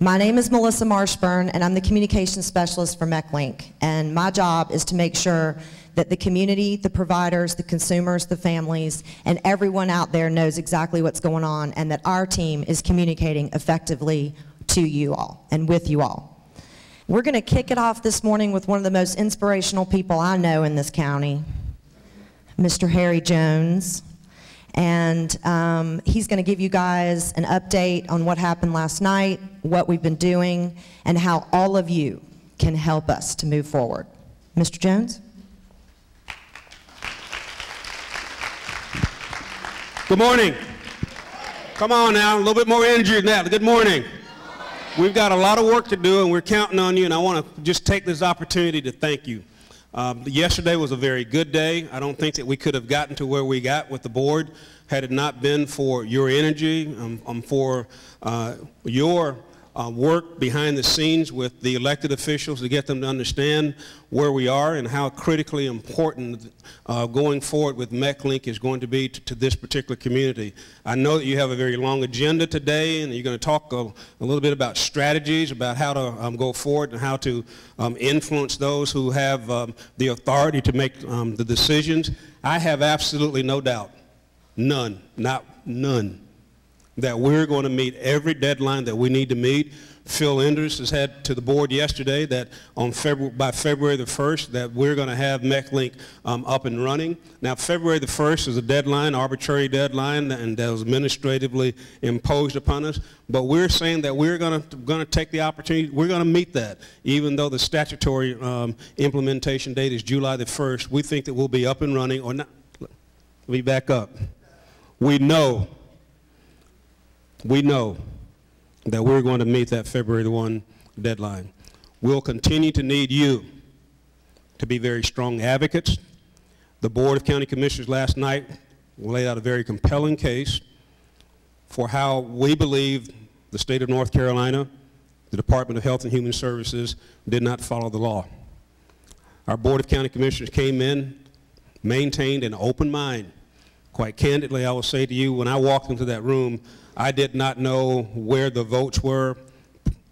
My name is Melissa Marshburn, and I'm the communications specialist for MeckLINK. And my job is to make sure that the community, the providers, the consumers, the families, and everyone out there knows exactly what's going on, and that our team is communicating effectively to you all and with you all. We're going to kick it off this morning with one of the most inspirational people I know in this county, Mr. Harry Jones. And he's going to give you guys an update on what happened last night, what we've been doing, and how all of you can help us to move forward. Mr. Jones? Good morning. Come on now, a little bit more energy than that. Good morning. We've got a lot of work to do, and we're counting on you, and I want to just take this opportunity to thank you. Yesterday was a very good day. I don't think that we could have gotten to where we got with the board had it not been for your energy, for your work behind the scenes with the elected officials to get them to understand where we are and how critically important going forward with MeckLINK is going to be to this particular community. I know that you have a very long agenda today, and you're going to talk a little bit about strategies, about how to go forward and how to influence those who have the authority to make the decisions. I have absolutely no doubt, none, that we're going to meet every deadline that we need to meet. Phil Enders has had to the board yesterday that by February the 1st that we're going to have MeckLINK up and running. Now, February the 1st is a deadline, arbitrary deadline, and that was administratively imposed upon us. But we're saying that we're going to take the opportunity, we're going to meet that. Even though the statutory implementation date is July the 1st, we think that we'll be up and running, or not. Let me back up. We know that we're going to meet that February the 1 deadline. We'll continue to need you to be very strong advocates. The Board of County Commissioners last night laid out a very compelling case for how we believe the state of North Carolina, the Department of Health and Human Services, did not follow the law. Our Board of County Commissioners came in, maintained an open mind. Quite candidly, I will say to you, when I walked into that room, I did not know where the votes were,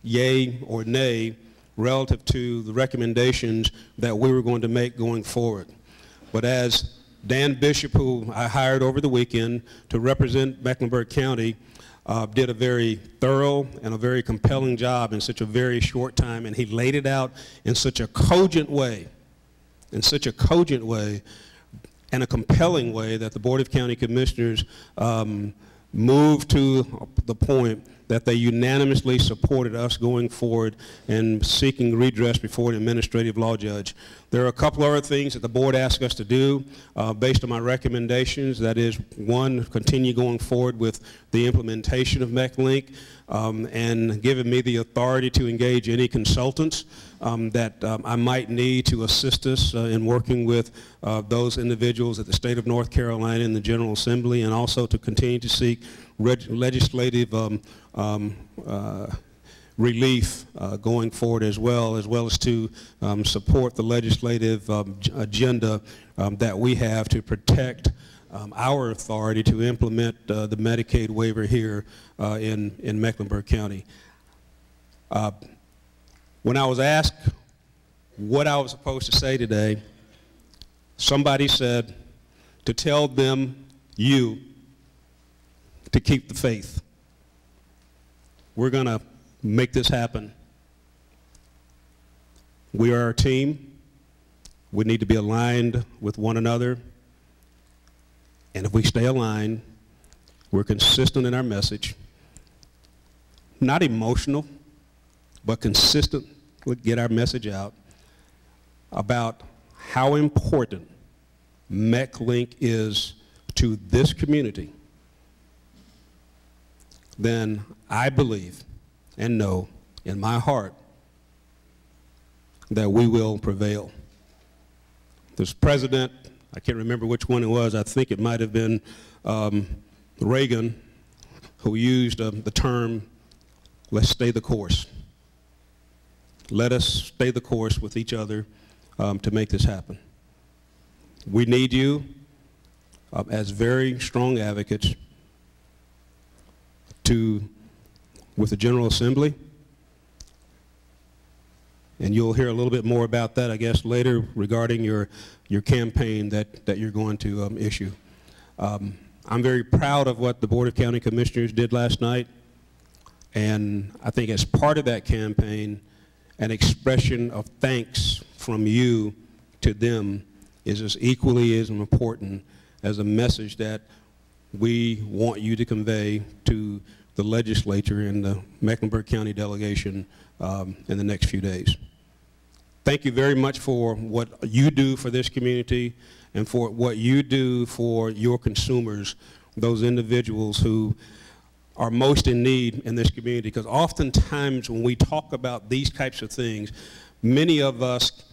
yay or nay, relative to the recommendations that we were going to make going forward. But as Dan Bishop, who I hired over the weekend to represent Mecklenburg County, did a very thorough and a very compelling job in such a very short time, and he laid it out in such a cogent way, and a compelling way that the Board of County Commissioners moved to the point that they unanimously supported us going forward and seeking redress before an administrative law judge. There are a couple other things that the board asked us to do based on my recommendations. That is, one, continue going forward with the implementation of MeckLINK and giving me the authority to engage any consultants that I might need to assist us in working with those individuals at the state of North Carolina and the General Assembly, and also to continue to seek legislative relief going forward as well as to support the legislative agenda that we have to protect our authority to implement the Medicaid waiver here in Mecklenburg County. When I was asked what I was supposed to say today, somebody said to tell them, you, to keep the faith. We're going to make this happen. We are a team. We need to be aligned with one another. And if we stay aligned, we're consistent in our message, not emotional, but consistent, we get our message out about how important MeckLINK is to this community, then I believe and know in my heart that we will prevail. This president, I can't remember which one it was, I think it might have been Reagan, who used the term, let's stay the course. Let us stay the course with each other to make this happen. We need you as very strong advocates with the General Assembly And you'll hear a little bit more about that, I guess, later regarding your campaign that you're going to issue. I'm very proud of what the Board of County Commissioners did last night. And I think as part of that campaign, an expression of thanks from you to them is as equally as important as a message that we want you to convey to the legislature and the Mecklenburg County delegation in the next few days. Thank you very much for what you do for this community and for what you do for your consumers, those individuals who are most in need in this community, because oftentimes when we talk about these types of things, many of us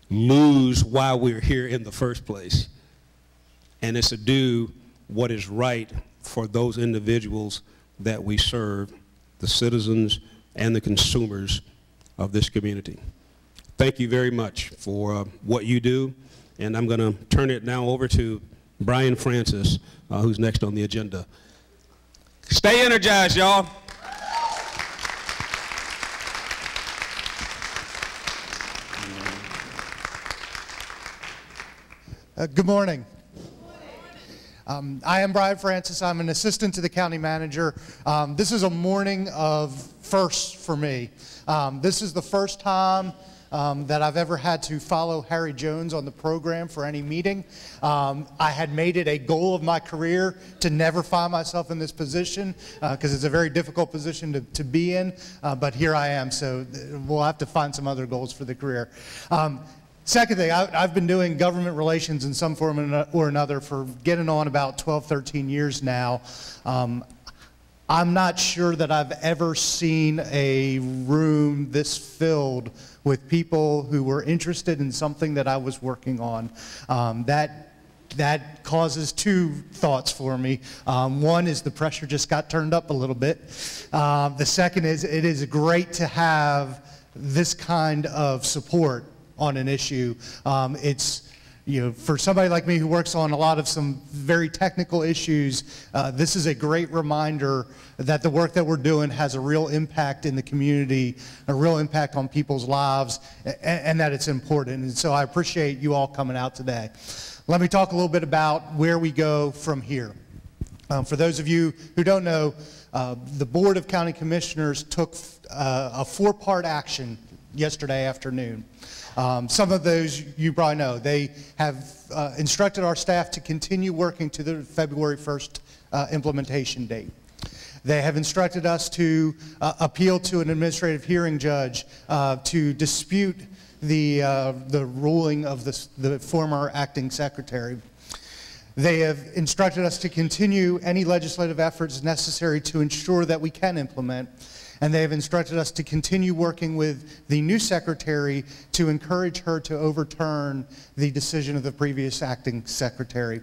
lose why we're here in the first place. And it's to do what is right for those individuals that we serve, the citizens and the consumers of this community. Thank you very much for what you do, and I'm going to turn it now over to Brian Francis, who's next on the agenda. Stay energized, y'all. Good morning. I am Brian Francis. I'm an assistant to the county manager. This is a morning of firsts for me. This is the first time that I've ever had to follow Harry Jones on the program for any meeting. I had made it a goal of my career to never find myself in this position because it's a very difficult position to be in, but here I am, so we'll have to find some other goals for the career. Second thing, I've been doing government relations in some form or another for getting on about 12, 13 years now. I'm not sure that I've ever seen a room this filled with people who were interested in something that I was working on. That causes two thoughts for me. One is the pressure just got turned up a little bit. The second is it is great to have this kind of support on an issue. It's, you know, for somebody like me who works on a lot of some very technical issues, this is a great reminder that the work that we're doing has a real impact in the community, a real impact on people's lives, and that it's important. And so I appreciate you all coming out today. Let me talk a little bit about where we go from here. For those of you who don't know, the Board of County Commissioners took a four-part action yesterday afternoon. Some of those you probably know. They have instructed our staff to continue working to the February 1st implementation date. They have instructed us to appeal to an administrative hearing judge to dispute the ruling of the former acting secretary. They have instructed us to continue any legislative efforts necessary to ensure that we can implement. And they have instructed us to continue working with the new secretary to encourage her to overturn the decision of the previous acting secretary.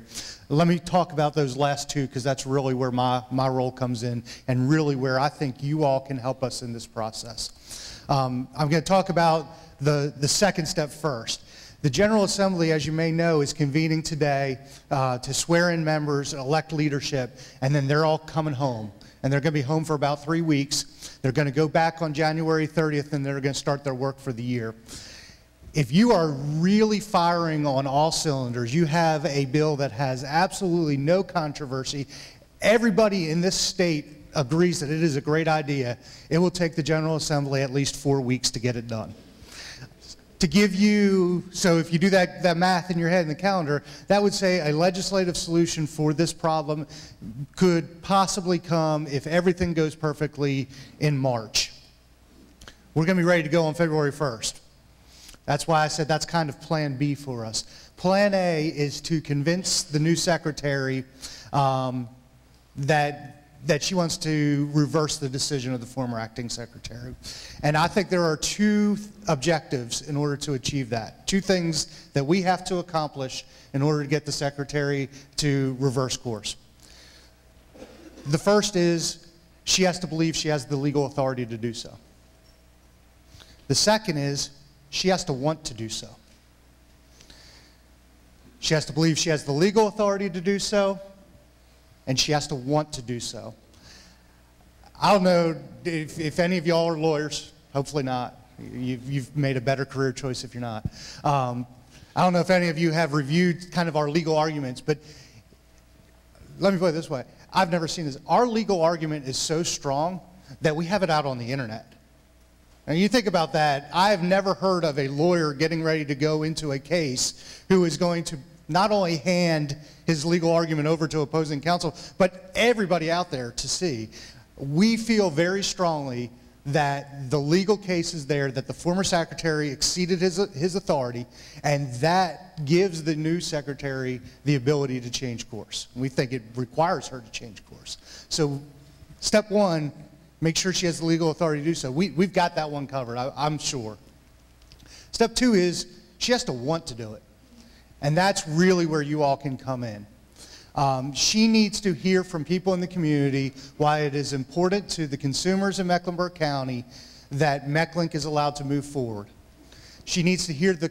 Let me talk about those last two because that's really where my role comes in and really where I think you all can help us in this process. I'm going to talk about the second step first. The General Assembly, as you may know, is convening today to swear in members, elect leadership, and then they're all coming home. And they're going to be home for about 3 weeks. They're going to go back on January 30th, and they're going to start their work for the year. If you are really firing on all cylinders, you have a bill that has absolutely no controversy. Everybody in this state agrees that it is a great idea. It will take the General Assembly at least 4 weeks to get it done. To give you, so if you do that math in your head in the calendar, that would say a legislative solution for this problem could possibly come, if everything goes perfectly, in March. We're going to be ready to go on February 1st. That's why I said that's kind of plan B for us. Plan A is to convince the new secretary that she wants to reverse the decision of the former acting secretary. And I think there are two objectives in order to achieve that. Two things that we have to accomplish in order to get the secretary to reverse course. The first is she has to believe she has the legal authority to do so. The second is she has to want to do so. She has to believe she has the legal authority to do so, and she has to want to do so. I don't know if any of y'all are lawyers, hopefully not. You've made a better career choice if you're not. I don't know if any of you have reviewed kind of our legal arguments, but let me put it this way. I've never seen this. Our legal argument is so strong that we have it out on the internet. And you think about that, I've never heard of a lawyer getting ready to go into a case who is going to not only hand his legal argument over to opposing counsel, but everybody out there to see. We feel very strongly that the legal case is there, that the former secretary exceeded his authority, and that gives the new secretary the ability to change course. We think it requires her to change course. So step one, make sure she has the legal authority to do so. We've got that one covered, I'm sure. Step two is she has to want to do it. And that's really where you all can come in. She needs to hear from people in the community why it is important to the consumers in Mecklenburg County that MeckLINK is allowed to move forward. She needs to hear the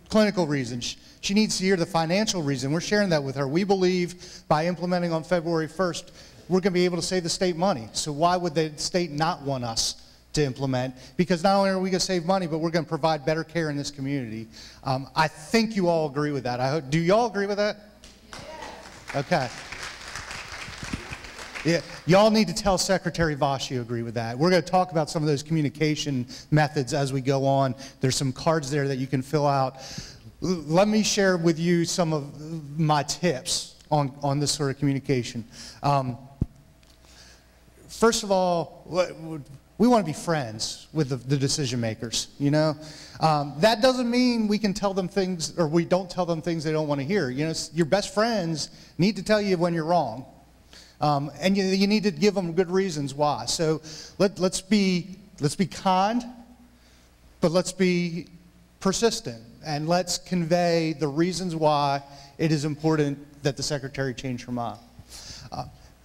clinical reasons. She needs to hear the financial reason. We're sharing that with her. We believe by implementing on February 1st, we're going to be able to save the state money. So why would the state not want us to implement? Because not only are we going to save money, but we're going to provide better care in this community. I think you all agree with that. Do you all agree with that? Okay. Yeah, y'all need to tell Secretary Voss you agree with that. We're going to talk about some of those communication methods as we go on. There's some cards there that you can fill out. Let me share with you some of my tips on this sort of communication. First of all, we want to be friends with the decision makers, you know. That doesn't mean we can tell them things, or we don't tell them things they don't want to hear. You know, your best friends need to tell you when you're wrong. And you need to give them good reasons why. So let's be kind, but let's be persistent, and let's convey the reasons why it is important that the secretary change her mind.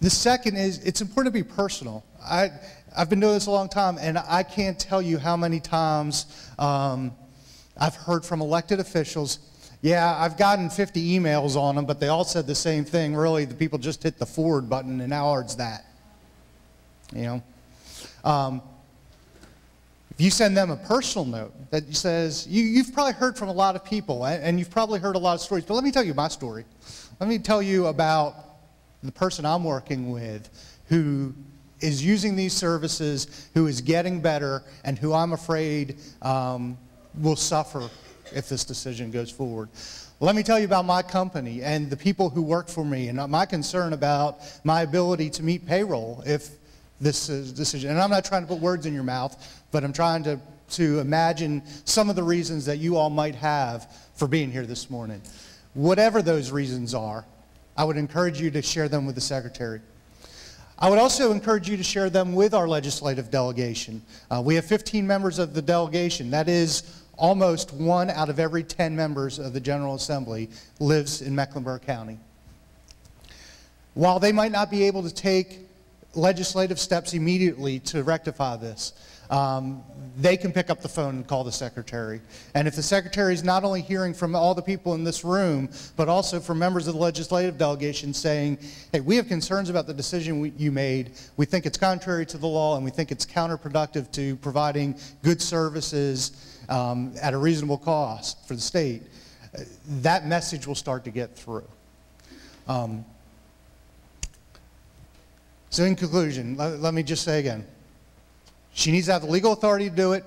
The second is, it's important to be personal. I've been doing this a long time, and I can't tell you how many times I've heard from elected officials, yeah, I've gotten 50 emails on them, but they all said the same thing. Really, the people just hit the forward button, and how hard's that? You know? If you send them a personal note that says, you've probably heard from a lot of people, and you've probably heard a lot of stories, but let me tell you my story. Let me tell you about the person I'm working with who is using these services, who is getting better, and who I'm afraid will suffer if this decision goes forward. Let me tell you about my company and the people who work for me, and my concern about my ability to meet payroll if this decision, and I'm not trying to put words in your mouth, but I'm trying to imagine some of the reasons that you all might have for being here this morning. Whatever those reasons are, I would encourage you to share them with the secretary. I would also encourage you to share them with our legislative delegation. We have 15 members of the delegation. That is almost 1 out of every 10 members of the General Assembly lives in Mecklenburg County. While they might not be able to take legislative steps immediately to rectify this, they can pick up the phone and call the secretary. And if the secretary is not only hearing from all the people in this room, but also from members of the legislative delegation saying, hey, we have concerns about the decision you made, we think it's contrary to the law, and we think it's counterproductive to providing good services at a reasonable cost for the state, that message will start to get through. So in conclusion, let me just say again, she needs to have the legal authority to do it.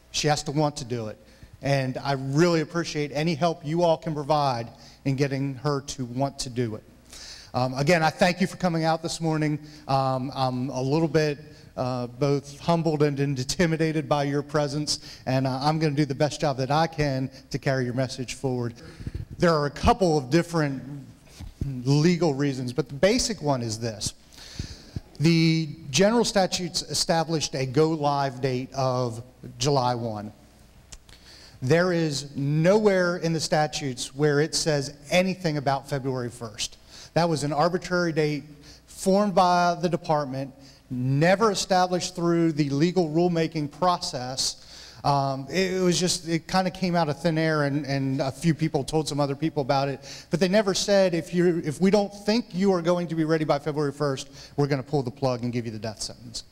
She has to want to do it. And I really appreciate any help you all can provide in getting her to want to do it. Again, I thank you for coming out this morning. I'm a little bit both humbled and intimidated by your presence, and I'm going to do the best job that I can to carry your message forward. There are a couple of different legal reasons, but the basic one is this. The general statutes established a go-live date of July 1. There is nowhere in the statutes where it says anything about February 1st. That was an arbitrary date formed by the department, never established through the legal rulemaking process. It kind of came out of thin air, and a few people told some other people about it, but they never said, if we don't think you are going to be ready by February 1st, we're going to pull the plug and give you the death sentence.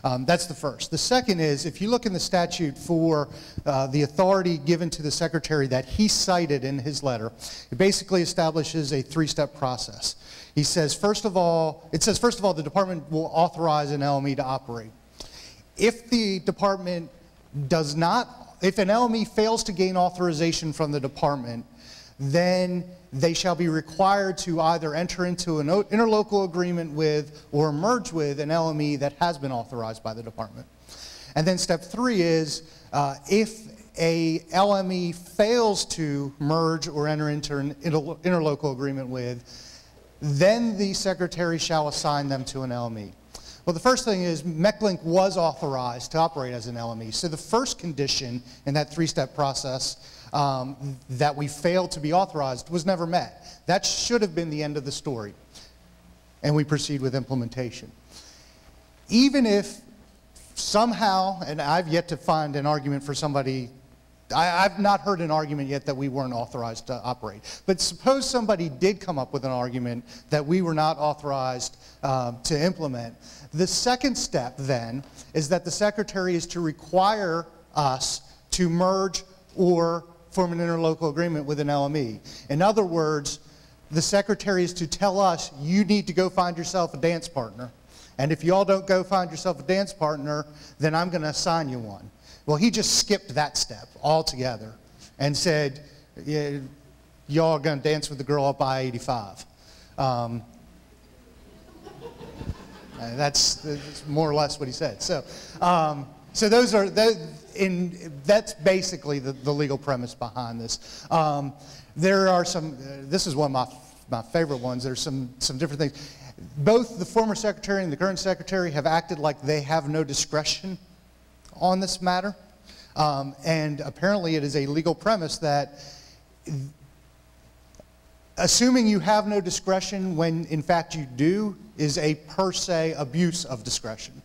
That's the first. The second is, if you look in the statute for the authority given to the secretary that he cited in his letter, it basically establishes a three-step process. He says, first of all, the department will authorize an LME to operate. If the department does not, if an LME fails to gain authorization from the department, then they shall be required to either enter into an interlocal agreement with or merge with an LME that has been authorized by the department. And then step 3 is if a LME fails to merge or enter into an interlocal agreement with, then the secretary shall assign them to an LME. Well, the first thing is MeckLINK was authorized to operate as an LME. So the first condition in that three-step process that we failed to be authorized was never met. That should have been the end of the story. And we proceed with implementation. Even if somehow, and I've yet to find an argument for somebody, I've not heard an argument yet that we weren't authorized to operate. But suppose somebody did come up with an argument that we were not authorized to implement. The second step then is that the secretary is to require us to merge or form an interlocal agreement with an LME. In other words, the secretary is to tell us, you need to go find yourself a dance partner. And if you all don't go find yourself a dance partner, then I'm going to assign you one. Well, he just skipped that step altogether and said, yeah, y'all are going to dance with the girl up I-85. That's more or less what he said. So, so those are, that's basically the legal premise behind this. There are some, this is one of my favorite ones. There's some different things. Both the former secretary and the current secretary have acted like they have no discretion on this matter. And apparently it is a legal premise that assuming you have no discretion when in fact you do is a per se abuse of discretion.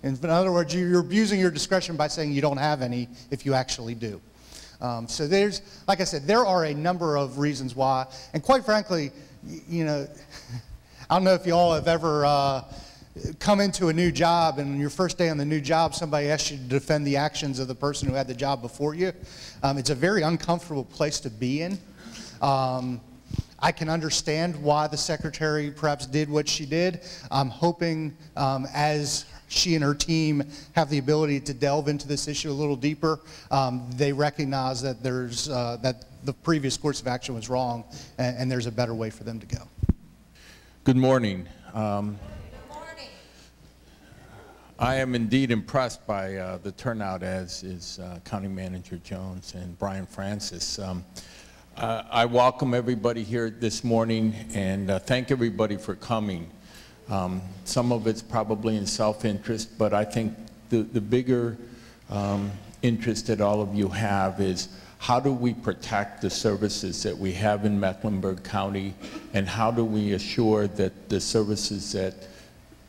In other words, you're abusing your discretion by saying you don't have any if you actually do. So there's, like I said, there are a number of reasons why, and quite frankly, you know, I don't know if you all have ever come into a new job and on your first day on the new job somebody asks you to defend the actions of the person who had the job before you. It's a very uncomfortable place to be in. I can understand why the secretary perhaps did what she did. I'm hoping as she and her team have the ability to delve into this issue a little deeper, they recognize that there's that the previous course of action was wrong and there's a better way for them to go. Good morning. I am indeed impressed by the turnout, as is County Manager Jones and Brian Francis. I welcome everybody here this morning and thank everybody for coming. Some of it's probably in self-interest, but I think the bigger interest that all of you have is how do we protect the services that we have in Mecklenburg County, and how do we assure that the services that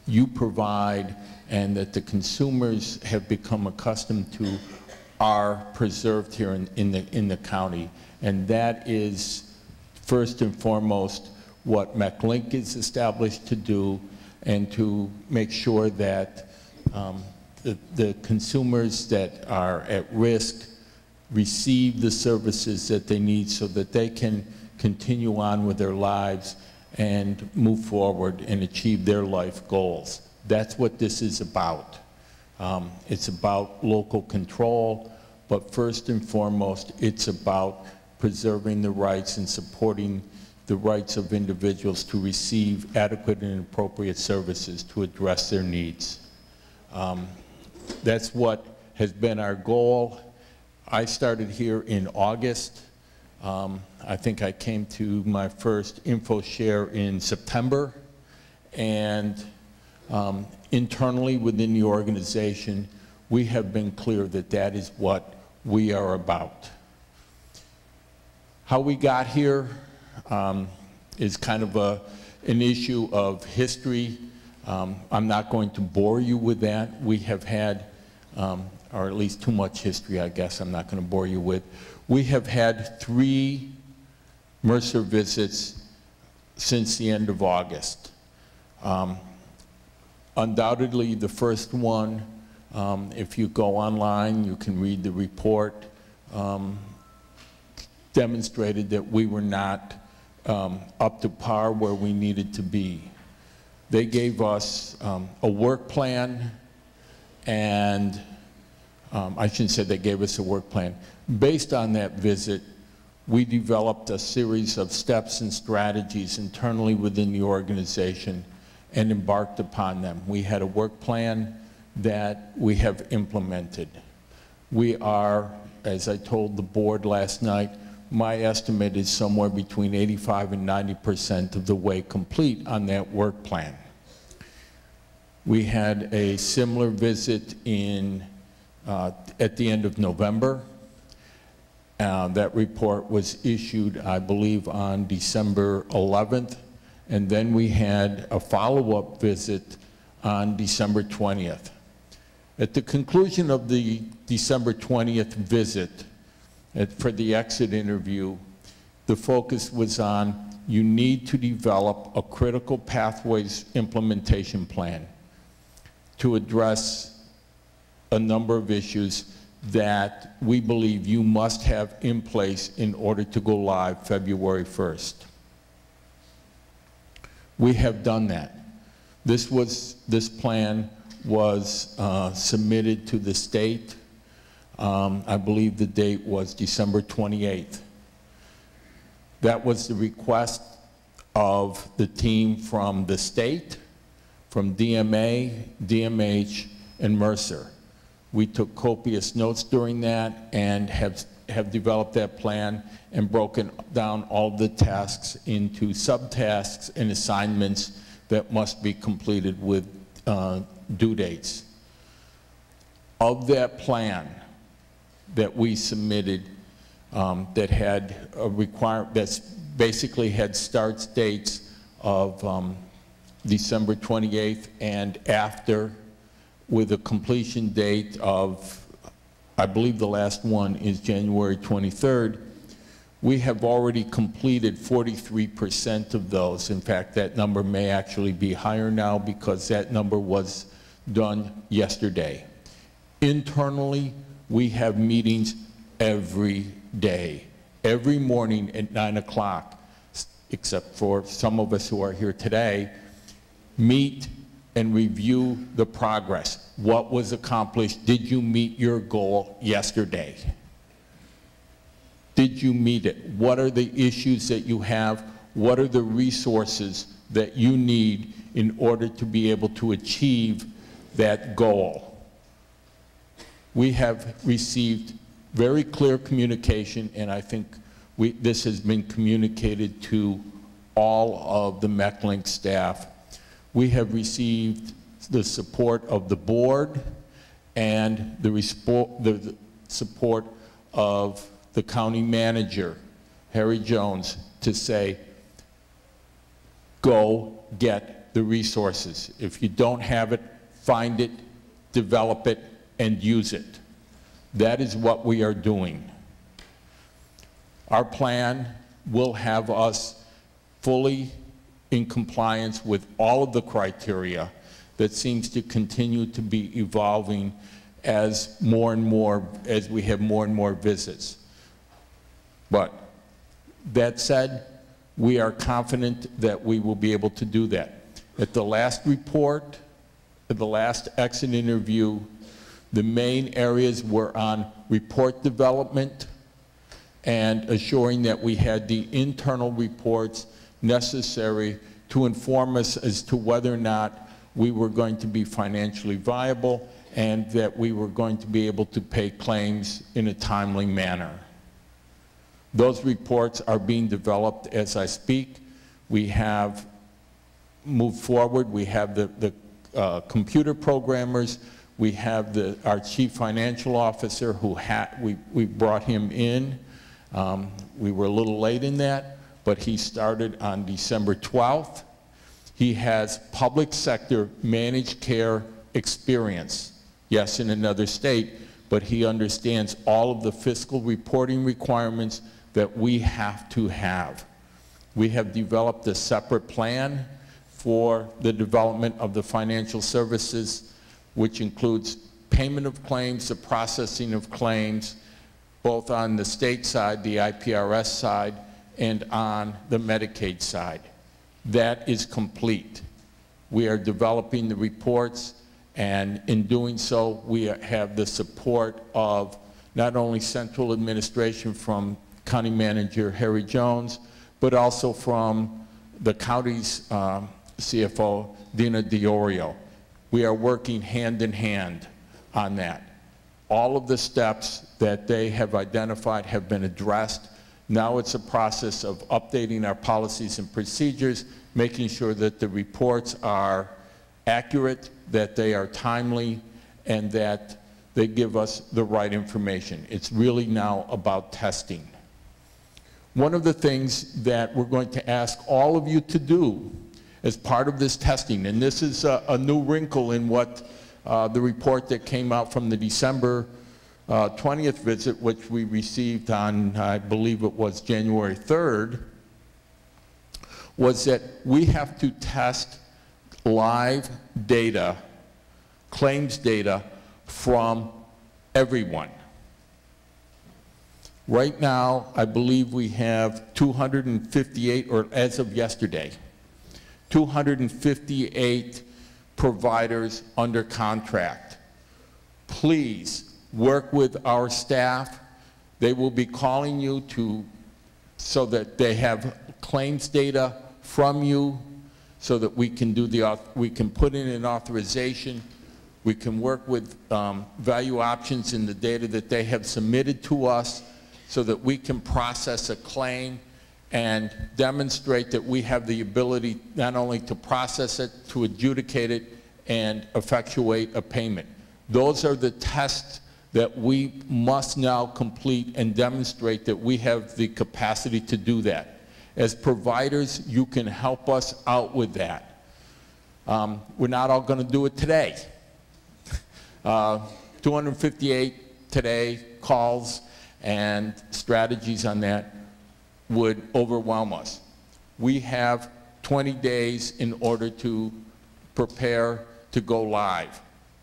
you provide and that the consumers have become accustomed to are preserved here in the county. And that is first and foremost what MeckLINK is established to do, and to make sure that the consumers that are at risk receive the services that they need so that they can continue on with their lives and move forward and achieve their life goals. That's what this is about. It's about local control, but first and foremost, it's about preserving the rights and supporting the rights of individuals to receive adequate and appropriate services to address their needs. That's what has been our goal. I started here in August. I think I came to my first Infoshare in September, and internally within the organization, we have been clear that that is what we are about. How we got here is kind of an issue of history. I'm not going to bore you with that. We have had, or at least too much history, I guess I'm not going to bore you with. We have had 3 Mercer visits since the end of August. Undoubtedly, the first one, if you go online, you can read the report, demonstrated that we were not up to par where we needed to be. They gave us a work plan, and I shouldn't say they gave us a work plan. Based on that visit, we developed a series of steps and strategies internally within the organization and embarked upon them. We had a work plan that we have implemented. We are, as I told the board last night, my estimate is somewhere between 85 and 90% of the way complete on that work plan. We had a similar visit at the end of November. That report was issued, I believe, on December 11th, and then we had a follow-up visit on December 20th. At the conclusion of the December 20th visit, for the exit interview, the focus was on, you need to develop a critical pathways implementation plan to address a number of issues that we believe you must have in place in order to go live February 1st. We have done that. This plan was submitted to the state. I believe the date was December 28th. That was the request of the team from the state, from DMA, DMH, and Mercer. We took copious notes during that and have developed that plan and broken down all the tasks into subtasks and assignments that must be completed with due dates. Of that plan that we submitted that had that basically had start dates of December 28th and after, with a completion date of, I believe the last one is January 23rd, we have already completed 43% of those. In fact, that number may actually be higher now because that number was done yesterday. Internally, we have meetings every day, every morning at 9 o'clock, except for some of us who are here today, meet and review the progress. What was accomplished? Did you meet your goal yesterday? Did you meet it? What are the issues that you have? What are the resources that you need in order to be able to achieve that goal? We have received very clear communication, and I think this has been communicated to all of the MeckLINK staff. We have received the support of the board and the support of the county manager, Harry Jones, to say, go get the resources. If you don't have it, find it, develop it, and use it. That is what we are doing. Our plan will have us fully in compliance with all of the criteria that seems to continue to be evolving as we have more and more visits. But that said, we are confident that we will be able to do that. At the last report, at the last exit interview, the main areas were on report development and assuring that we had the internal reports necessary to inform us as to whether or not we were going to be financially viable and that we were going to be able to pay claims in a timely manner. Those reports are being developed as I speak. We have moved forward. We have the computer programmers. We have our chief financial officer who we brought him in. We were a little late in that, but he started on December 12th. He has public sector managed care experience, yes, in another state, but he understands all of the fiscal reporting requirements that we have to have. We have developed a separate plan for the development of the financial services, which includes payment of claims, the processing of claims, both on the state side, the IPRS side, and on the Medicaid side. That is complete. We are developing the reports, and in doing so, we have the support of not only central administration from County Manager Harry Jones, but also from the county's CFO, Dina DiOrio. We are working hand in hand on that. All of the steps that they have identified have been addressed. Now it's a process of updating our policies and procedures, making sure that the reports are accurate, that they are timely, and that they give us the right information. It's really now about testing. One of the things that we're going to ask all of you to do as part of this testing, and this is a new wrinkle in what the report that came out from the December 20th visit, which we received on, I believe it was January 3rd, was that we have to test live data, claims data from everyone. Right now, I believe we have 258, or as of yesterday, 258 providers under contract. Please work with our staff. They will be calling you so that they have claims data from you, so that we can we can put in an authorization. We can work with value options in the data that they have submitted to us, so that we can process a claim and demonstrate that we have the ability not only to process it, to adjudicate it, and effectuate a payment. Those are the tests that we must now complete and demonstrate that we have the capacity to do that. As providers, you can help us out with that. We're not all going to do it today. 258 today calls and strategies on that would overwhelm us. We have 20 days in order to prepare to go live.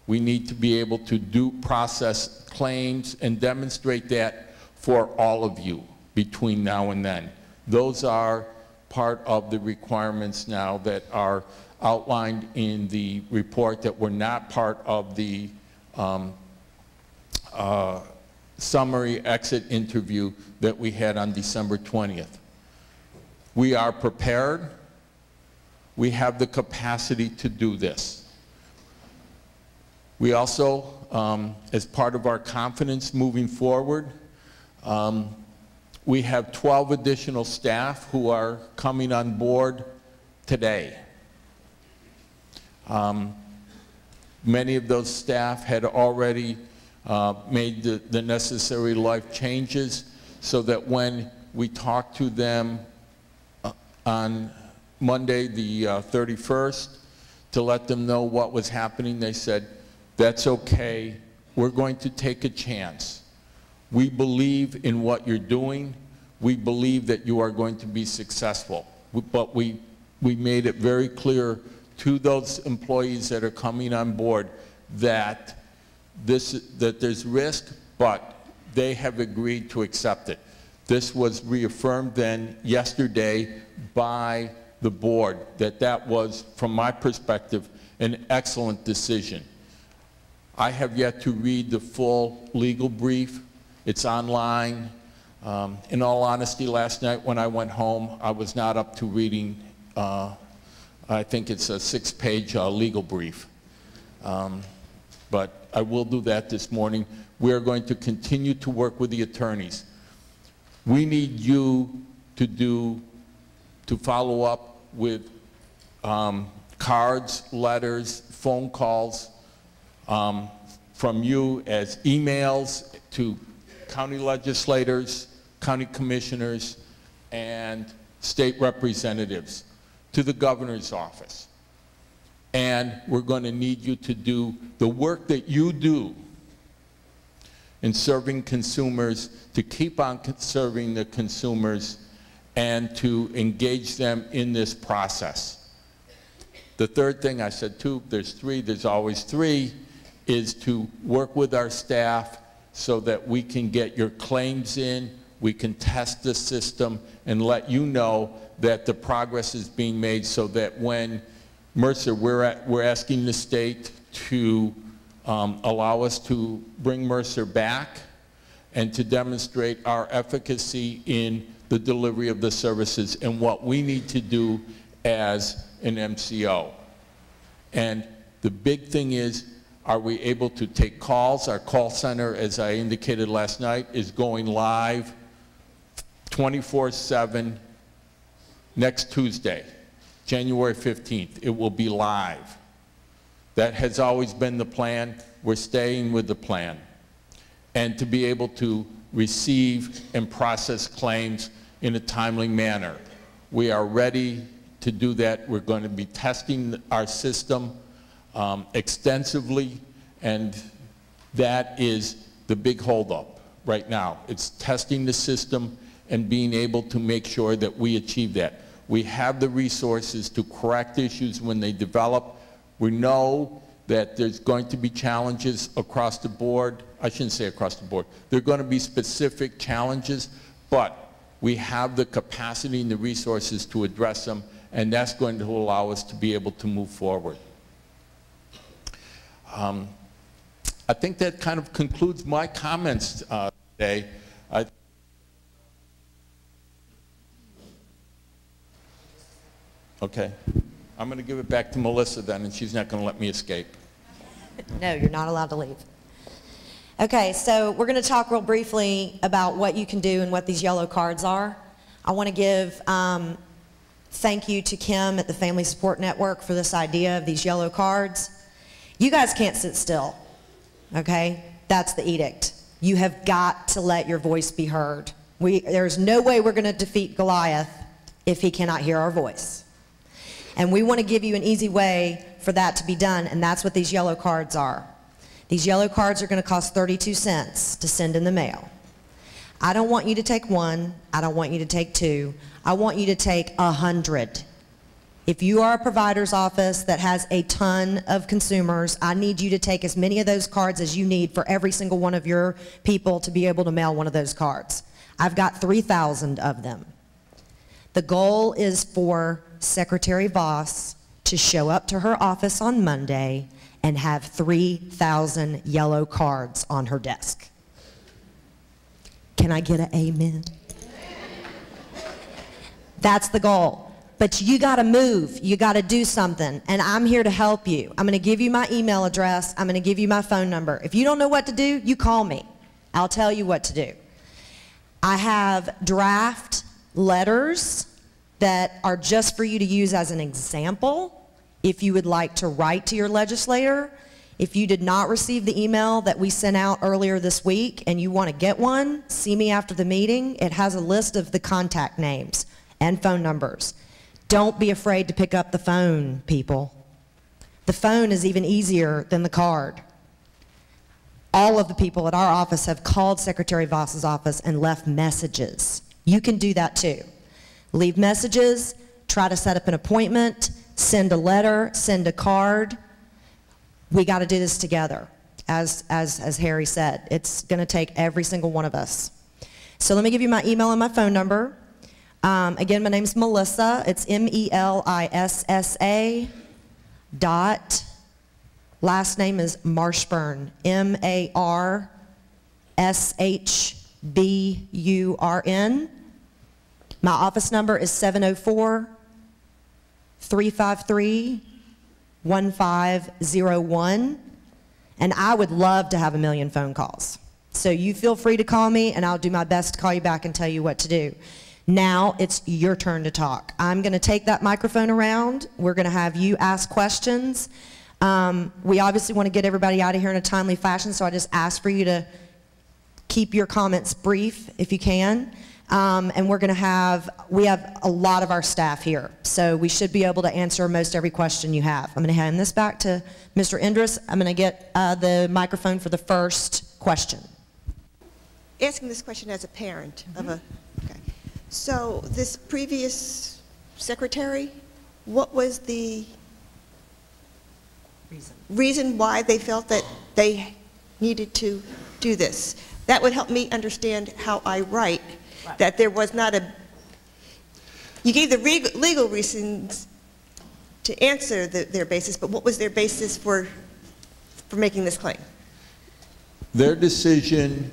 We need to be able to process claims and demonstrate that for all of you between now and then. Those are part of the requirements now that are outlined in the report that were not part of the summary exit interview that we had on December 20th. We are prepared. We have the capacity to do this. We also, as part of our confidence moving forward, we have 12 additional staff who are coming on board today. Many of those staff had already made the necessary life changes, so that when we talk to them on Monday the 31st to let them know what was happening, they said, "That's okay, we're going to take a chance. We believe in what you're doing. We believe that you are going to be successful." But we made it very clear to those employees that are coming on board that there's risk, but they have agreed to accept it. This was reaffirmed then yesterday by the board, that was, from my perspective, an excellent decision. I have yet to read the full legal brief. It's online. In all honesty, last night when I went home, I was not up to reading, I think it's a 6-page legal brief. But I will do that this morning. We are going to continue to work with the attorneys. We need you to follow up with cards, letters, phone calls from you as emails to county legislators, county commissioners, and state representatives, to the governor's office. And we're going to need you to do the work that you do in serving consumers, to keep on serving the consumers, and to engage them in this process. The third thing, I said two, there's three, there's always three, is to work with our staff so that we can get your claims in, we can test the system, and let you know that the progress is being made, so that when Mercer, we're asking the state to allow us to bring Mercer back and to demonstrate our efficacy in the delivery of the services and what we need to do as an MCO. And the big thing is, are we able to take calls? Our call center, as I indicated last night, is going live 24/7 next Tuesday, January 15th. It will be live. That has always been the plan. We're staying with the plan. And to be able to receive and process claims in a timely manner. We are ready to do that. We're going to be testing our system extensively, and that is the big holdup right now. It's testing the system and being able to make sure that we achieve that. We have the resources to correct issues when they develop. We know that there's going to be challenges across the board. I shouldn't say across the board. There are going to be specific challenges, but we have the capacity and the resources to address them, and that's going to allow us to be able to move forward. I think that kind of concludes my comments today. Okay. I'm going to give it back to Melissa then, and she's not going to let me escape. No, you're not allowed to leave. Okay, so we're going to talk real briefly about what you can do and what these yellow cards are. I want to give thank you to Kim at the Family Support Network for this idea of these yellow cards. You guys can't sit still, okay? That's the edict. You have got to let your voice be heard. There's no way we're going to defeat Goliath if he cannot hear our voice. And we want to give you an easy way for that to be done, and that's what these yellow cards are. These yellow cards are going to cost 32 cents to send in the mail. I don't want you to take one. I don't want you to take two. I want you to take 100. If you are a provider's office that has a ton of consumers, I need you to take as many of those cards as you need for every single one of your people to be able to mail one of those cards. I've got 3,000 of them. The goal is for Secretary Voss to show up to her office on Monday and have 3,000 yellow cards on her desk. Can I get an amen? That's the goal. But you got to move. You got to do something. And I'm here to help you. I'm going to give you my email address. I'm going to give you my phone number. If you don't know what to do, you call me. I'll tell you what to do. I have draft letters that are just for you to use as an example if you would like to write to your legislator. If you did not receive the email that we sent out earlier this week and you want to get one, see me after the meeting. It has a list of the contact names and phone numbers. Don't be afraid to pick up the phone, people. The phone is even easier than the card. All of the people at our office have called Secretary Voss's office and left messages. You can do that too. Leave messages, try to set up an appointment, send a letter, send a card. We got to do this together. As Harry said, it's going to take every single one of us. So let me give you my email and my phone number. Again, my name's Melissa. It's M-E-L-I-S-S-A dot, last name is Marshburn, M-A-R-S-H-B-U-R-N. My office number is 704-353-1501, and I would love to have 1 million phone calls. So you feel free to call me, and I'll do my best to call you back and tell you what to do. Now it's your turn to talk. I'm going to take that microphone around. We're going to have you ask questions. We obviously want to get everybody out of here in a timely fashion, so I just ask for you to keep your comments brief if you can. And we have a lot of our staff here, so we should be able to answer most every question you have. I'm going to hand this back to Mr. Indris. I'm going to get the microphone for the first question. Asking this question as a parent of a, okay. So this previous secretary, what was the reason why they felt that they needed to do this. That would help me understand how I write, that there was not a, you gave the legal reasons to answer their basis, but what was their basis for making this claim? Their decision,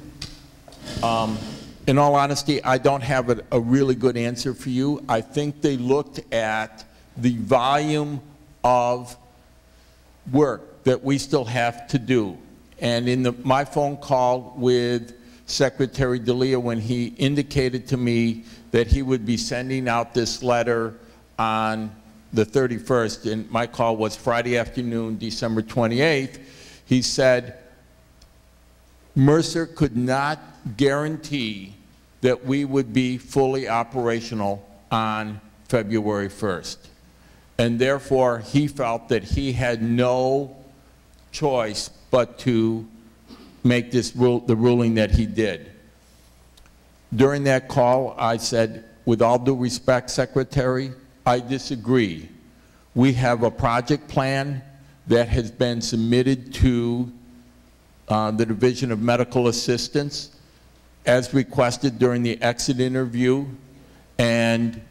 in all honesty, I don't have a really good answer for you. I think they looked at the volume of work that we still have to do. And in my phone call with Secretary D'Elia, when he indicated to me that he would be sending out this letter on the 31st, and my call was Friday afternoon, December 28th, he said, Mercer could not guarantee that we would be fully operational on February 1st. And therefore, he felt that he had no choice but to make this the ruling that he did. During that call, I said, with all due respect, Secretary, I disagree. We have a project plan that has been submitted to the Division of Medical Assistance as requested during the exit interview, and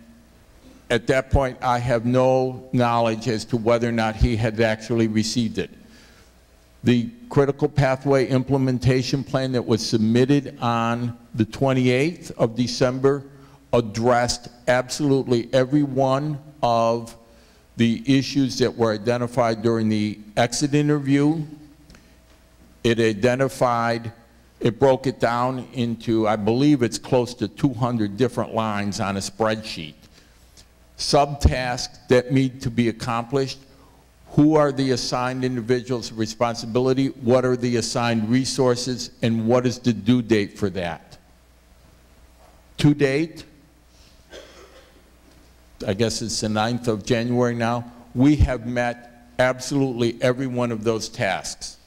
at that point I have no knowledge as to whether or not he had actually received it. The critical pathway implementation plan that was submitted on the 28th of December addressed absolutely every one of the issues that were identified during the exit interview. It broke it down into, I believe it's close to 200 different lines on a spreadsheet. Subtasks that need to be accomplished. Who are the assigned individuals' responsibility? What are the assigned resources? And what is the due date for that? To date, I guess it's the 9th of January now, we have met absolutely every one of those tasks.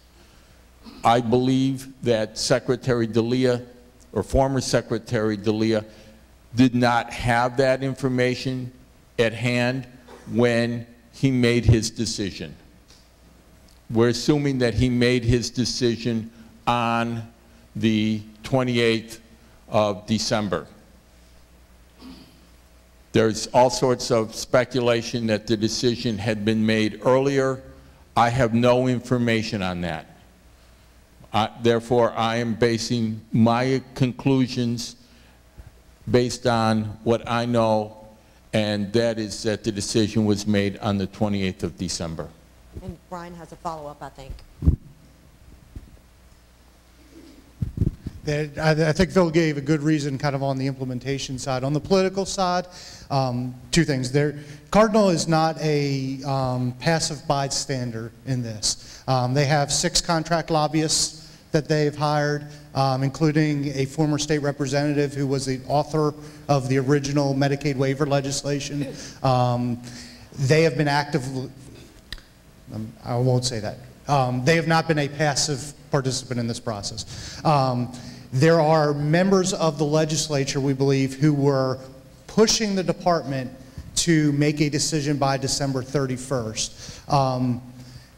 I believe that Secretary D'Elia, or former Secretary D'Elia, did not have that information at hand when he made his decision. We're assuming that he made his decision on the 28th of December. There's all sorts of speculation that the decision had been made earlier. I have no information on that. Therefore, I am basing my conclusions based on what I know, and that is that the decision was made on the 28th of December. And Brian has a follow-up, I think. I think Phil gave a good reason kind of on the implementation side. On the political side, two things. Cardinal is not a passive bystander in this. They have 6 contract lobbyists that they've hired, including a former state representative who was the author of the original Medicaid waiver legislation. They have been active, I won't say that. They have not been a passive participant in this process. There are members of the legislature, we believe, who were pushing the department to make a decision by December 31st.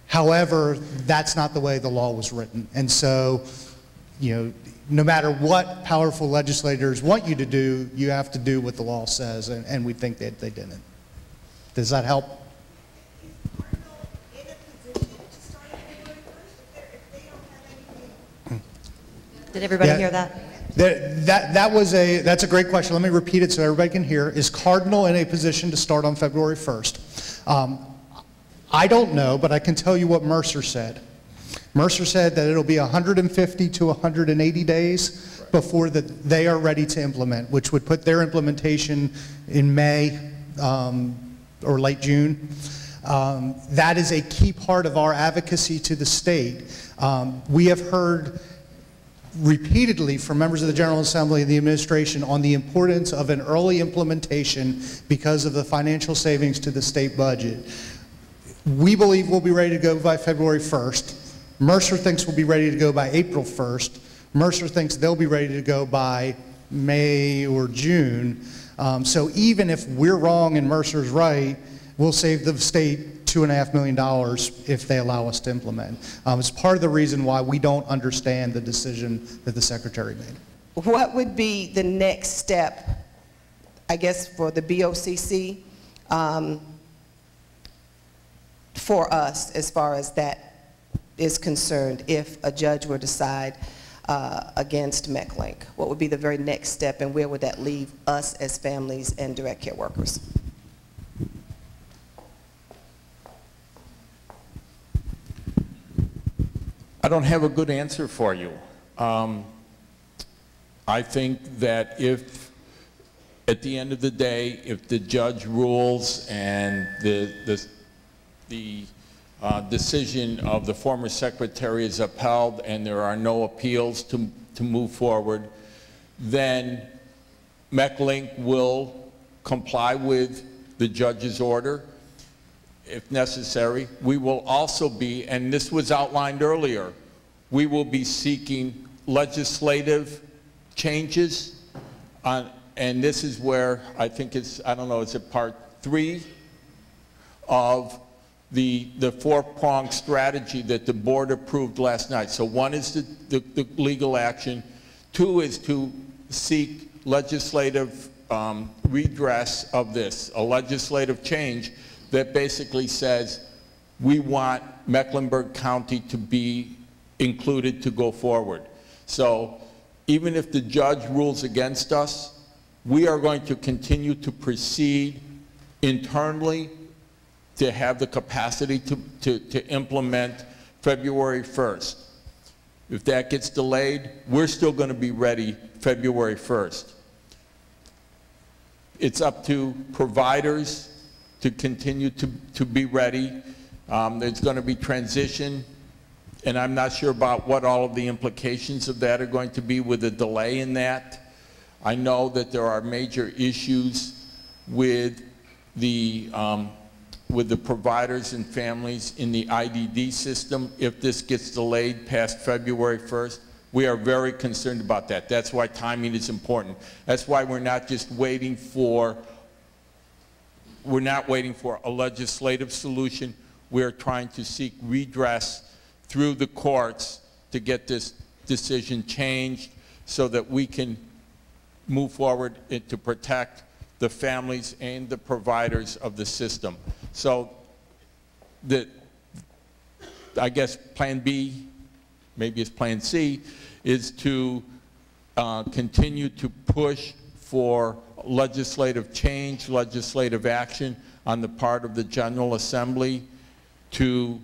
However, that's not the way the law was written. And so, you know, no matter what powerful legislators want you to do, you have to do what the law says, and we think that they didn't. Does that help? Did everybody hear that? That's a great question. Let me repeat it so everybody can hear. Is Cardinal in a position to start on February 1st? I don't know, but I can tell you what Mercer said. Mercer said that it'll be 150 to 180 days before they are ready to implement, which would put their implementation in May or late June. That is a key part of our advocacy to the state. We have heard repeatedly from members of the General Assembly and the administration on the importance of an early implementation because of the financial savings to the state budget. We believe we'll be ready to go by February 1st. Mercer thinks we'll be ready to go by April 1st. Mercer thinks they'll be ready to go by May or June. So even if we're wrong and Mercer's right, we'll save the state $2 $2.5 million if they allow us to implement. It's part of the reason why we don't understand the decision that the Secretary made. What would be the next step, I guess, for the BOCC for us as far as that is concerned if a judge were to decide against MeckLINK? What would be the very next step, and where would that leave us as families and direct care workers? I don't have a good answer for you. I think that if, at the end of the day, if the judge rules and the decision of the former secretary is upheld and there are no appeals to move forward, then MeckLINK will comply with the judge's order if necessary. We will also be, and this was outlined earlier, we will be seeking legislative changes and this is where I think it's, I don't know, is it part 3 of the four-pronged strategy that the board approved last night. So 1 is the legal action, 2 is to seek legislative redress of this, a legislative change that basically says we want Mecklenburg County to be included to go forward. So even if the judge rules against us, we are going to continue to proceed internally to have the capacity to implement February 1st. If that gets delayed, we're still going to be ready February 1st. It's up to providers to continue to be ready. There's going to be transition, and I'm not sure about what all of the implications of that are going to be with a delay in that. I know that there are major issues with the providers and families in the IDD system if this gets delayed past February 1st. We are very concerned about that. That's why timing is important. That's why we're not just waiting for, a legislative solution. We're trying to seek redress through the courts to get this decision changed so that we can move forward to protect the families and the providers of the system. So I guess plan B, maybe it's plan C, is to continue to push for legislative change, legislative action on the part of the General Assembly to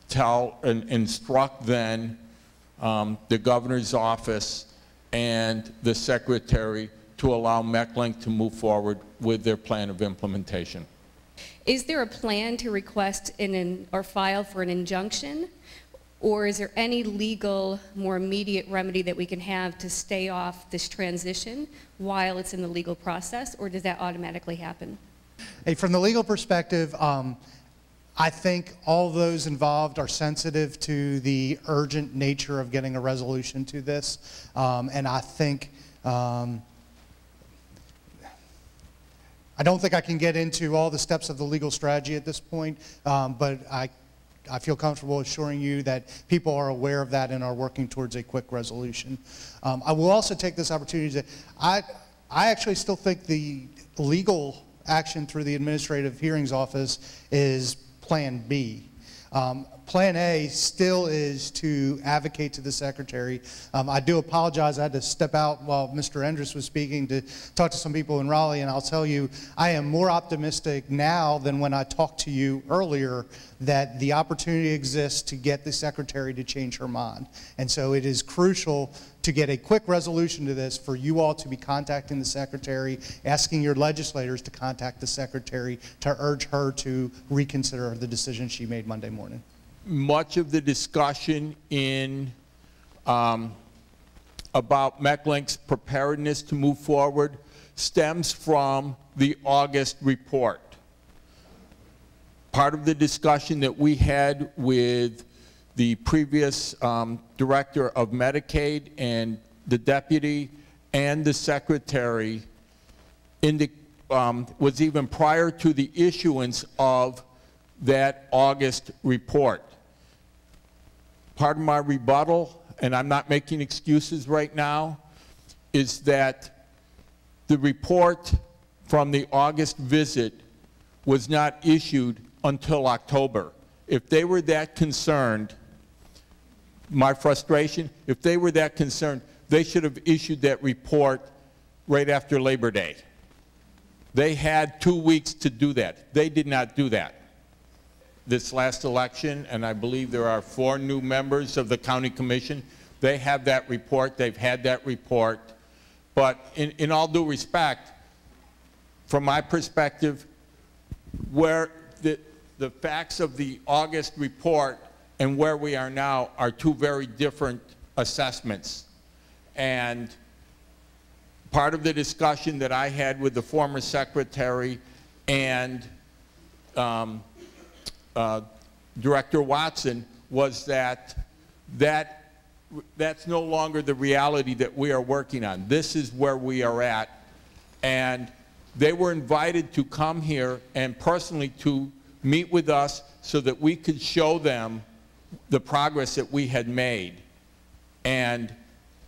tell and instruct then the governor's office and the secretary to allow MeckLINK to move forward with their plan of implementation. Is there a plan to request or file for an injunction? Or is there any legal, more immediate remedy that we can have to stay off this transition while it's in the legal process, or does that automatically happen? Hey, from the legal perspective, I think all those involved are sensitive to the urgent nature of getting a resolution to this, and I think I don't think I can get into all the steps of the legal strategy at this point, but I feel comfortable assuring you that people are aware of that and are working towards a quick resolution. I will also take this opportunity to, I actually still think the legal action through the Administrative Hearings Office is Plan B. Plan A still is to advocate to the Secretary. I do apologize, I had to step out while Mr. Endres was speaking to talk to some people in Raleigh, and I'll tell you, I am more optimistic now than when I talked to you earlier that the opportunity exists to get the Secretary to change her mind. And so it is crucial to get a quick resolution to this for you all to be contacting the Secretary, asking your legislators to contact the Secretary to urge her to reconsider the decision she made Monday morning. Much of the discussion in about MeckLINK's preparedness to move forward stems from the August report. Part of the discussion that we had with the previous director of Medicaid and the deputy and the secretary was even prior to the issuance of that August report. Part of my rebuttal, and I'm not making excuses right now, is that the report from the August visit was not issued until October. If they were that concerned, my frustration, if they were that concerned, they should have issued that report right after Labor Day. They had 2 weeks to do that. They did not do that. This last election, and I believe there are 4 new members of the county commission, they have that report, they've had that report. But in all due respect, from my perspective, where the facts of the August report and where we are now are 2 very different assessments. And part of the discussion that I had with the former secretary and Director Watson was that that's no longer the reality that we are working on. This is where we are at. And they were invited to come here and personally to meet with us so that we could show them the progress that we had made. And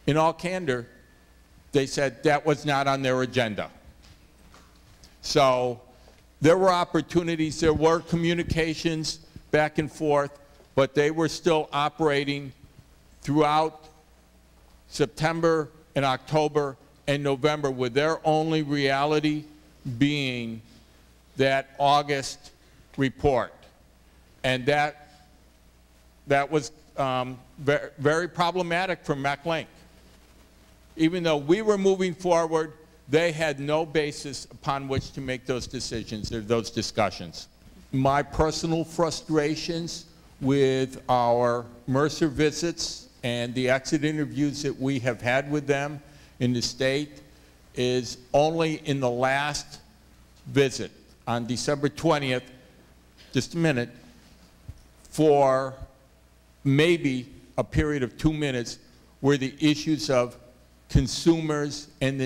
in all candor, they said that was not on their agenda. So there were opportunities, there were communications back and forth, but they were still operating throughout September and October and November, with their only reality being that August report. And that was very problematic for MeckLINK. Even though we were moving forward, they had no basis upon which to make those decisions or those discussions. My personal frustrations with our Mercer visits and the exit interviews that we have had with them in the state is only in the last visit on December 20th, just a minute, for maybe a period of 2 minutes where the issues of consumers and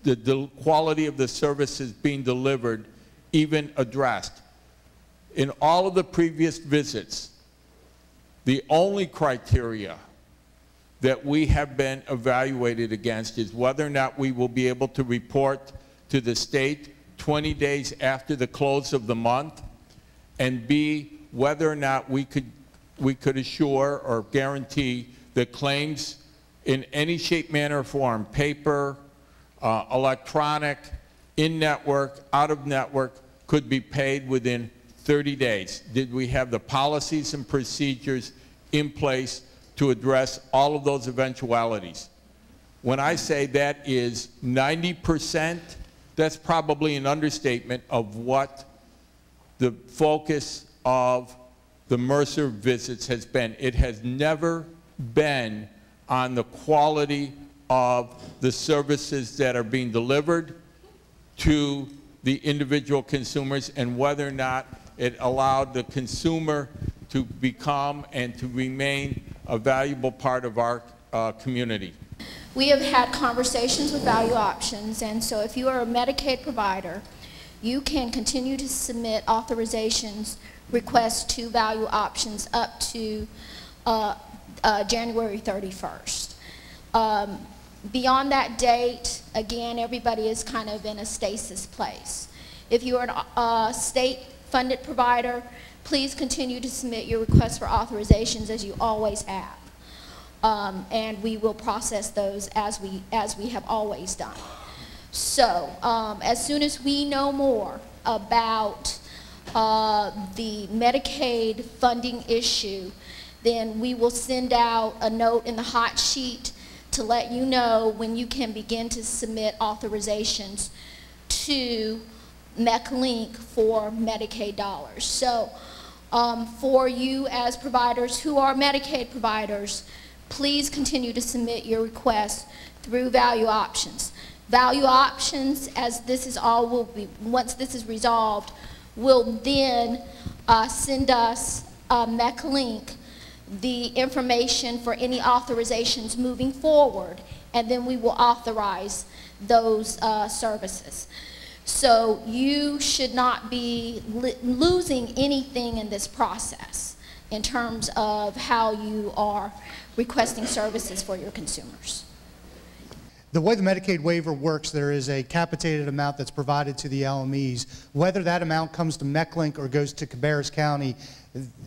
the quality of the services being delivered even addressed. In all of the previous visits, the only criteria that we have been evaluated against is whether or not we will be able to report to the state 20 days after the close of the month, and B, whether or not we could assure or guarantee that claims in any shape, manner, or form, paper, electronic, in-network, out-of-network, could be paid within 30 days. Did we have the policies and procedures in place to address all of those eventualities? When I say that is 90%, that's probably an understatement of what the focus of the Mercer visits has been. It has never been on the quality of the services that are being delivered to the individual consumers and whether or not it allowed the consumer to become and to remain a valuable part of our community. We have had conversations with Value Options, and so if you are a Medicaid provider, you can continue to submit authorizations requests to Value Options up to January 31st. Beyond that date, again, everybody is kind of in a stasis place. If you are a state-funded provider, please continue to submit your requests for authorizations as you always have. And we will process those as we have always done. So, as soon as we know more about the Medicaid funding issue, then we will send out a note in the hot sheet to let you know when you can begin to submit authorizations to MeckLINK for Medicaid dollars. So for you as providers who are Medicaid providers, please continue to submit your requests through Value Options. Value Options, as this is all will be, once this is resolved, will then send us MeckLINK the information for any authorizations moving forward, and then we will authorize those services. So you should not be losing anything in this process in terms of how you are requesting services for your consumers. The way the Medicaid waiver works, there is a capitated amount that's provided to the LMEs. Whether that amount comes to MeckLINK or goes to Cabarrus County,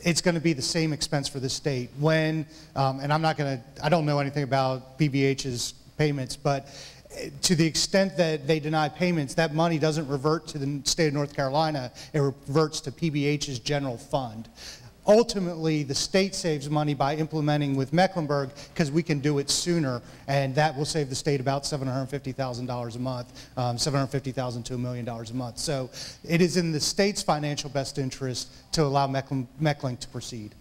it's going to be the same expense for the state. When, and I don't know anything about PBH's payments, but to the extent that they deny payments, that money doesn't revert to the state of North Carolina, it reverts to PBH's general fund. Ultimately, the state saves money by implementing with Mecklenburg because we can do it sooner, and that will save the state about $750,000 a month, $750,000 to $1 million a month. So it is in the state's financial best interest to allow MeckLINK to proceed.